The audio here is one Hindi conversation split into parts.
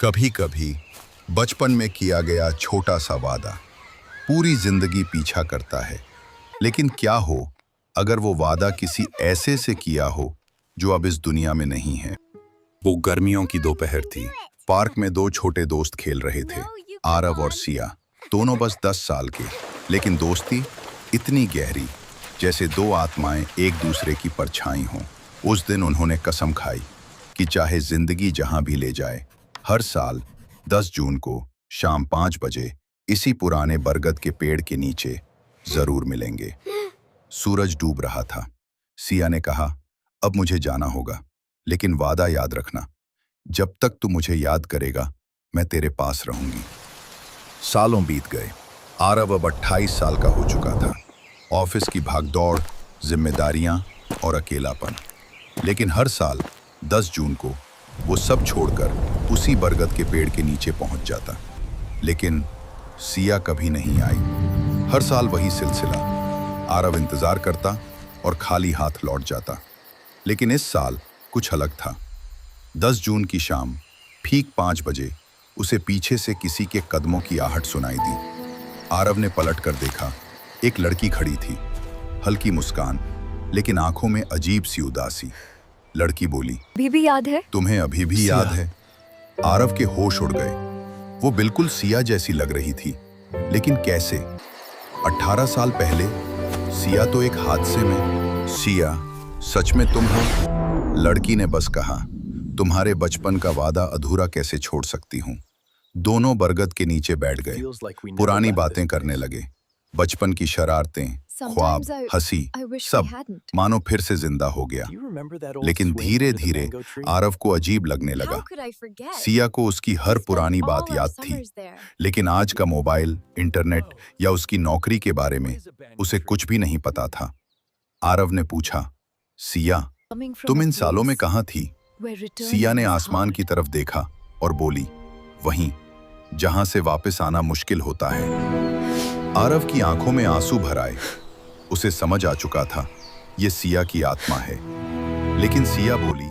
कभी कभी बचपन में किया गया छोटा सा वादा पूरी जिंदगी पीछा करता है। लेकिन क्या हो अगर वो वादा किसी ऐसे से किया हो जो अब इस दुनिया में नहीं है। वो गर्मियों की दोपहर थी। पार्क में दो छोटे दोस्त खेल रहे थे, आरव और सिया। दोनों बस 10 साल के, लेकिन दोस्ती इतनी गहरी जैसे दो आत्माएं एक दूसरे की परछाई हों। उस दिन उन्होंने कसम खाई कि चाहे जिंदगी जहां भी ले जाए, हर साल 10 जून को शाम 5 बजे इसी पुराने बरगद के पेड़ के नीचे जरूर मिलेंगे। सूरज डूब रहा था। सिया ने कहा, अब मुझे जाना होगा, लेकिन वादा याद रखना, जब तक तू मुझे याद करेगा मैं तेरे पास रहूंगी। सालों बीत गए। आरव अब 28 साल का हो चुका था। ऑफिस की भागदौड़, जिम्मेदारियां और अकेलापन। लेकिन हर साल 10 जून को वो सब छोड़कर उसी बरगद के पेड़ के नीचे पहुंच जाता। लेकिन सिया कभी नहीं आई। हर साल वही सिलसिला। आरव इंतजार करता और खाली हाथ लौट जाता। लेकिन इस साल कुछ अलग था। 10 जून की शाम ठीक 5 बजे उसे पीछे से किसी के कदमों की आहट सुनाई दी। आरव ने पलट कर देखा। एक लड़की खड़ी थी, हल्की मुस्कान, लेकिन आंखों में अजीब सी उदासी। लड़की बोली, अभी भी याद है? तुम्हें अभी भी याद है? आरव के होश उड़ गए। वो बिल्कुल सिया जैसी लग रही थी, लेकिन कैसे? 18 साल पहले सिया तो एक हादसे में। सिया, सच में तुम हो? लड़की ने बस कहा, तुम्हारे बचपन का वादा अधूरा कैसे छोड़ सकती हूँ। दोनों बरगद के नीचे बैठ गए। पुरानी बातें करने लगे। बचपन की शरारतें, ख्वाब, हंसी, सब मानो फिर से जिंदा हो गया। लेकिन धीरे धीरे आरव को अजीब लगने लगा। सिया को उसकी हर पुरानी बात याद थी, लेकिन आज का मोबाइल, इंटरनेट या उसकी नौकरी के बारे में उसे कुछ भी नहीं पता था। आरव ने पूछा, सिया, तुम इन सालों में कहाँ थी? सिया ने आसमान की तरफ देखा और बोली, वहीं जहां से वापस आना मुश्किल होता है। आरव की आंखों में आंसू भर आए। उसे समझ आ चुका था, ये सिया की आत्मा है। लेकिन सिया बोली,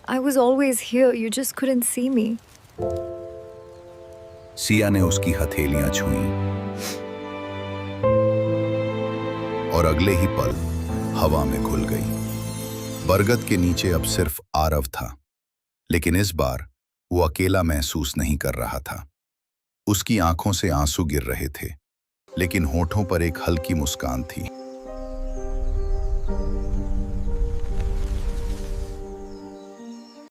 I was always here, you just couldn't see me. Siya ने उसकी हथेलियां छुईं और अगले ही पल हवा में घुल गई। बरगद के नीचे अब सिर्फ आरव था, लेकिन इस बार वो अकेला महसूस नहीं कर रहा था। उसकी आंखों से आंसू गिर रहे थे, लेकिन होठों पर एक हल्की मुस्कान थी।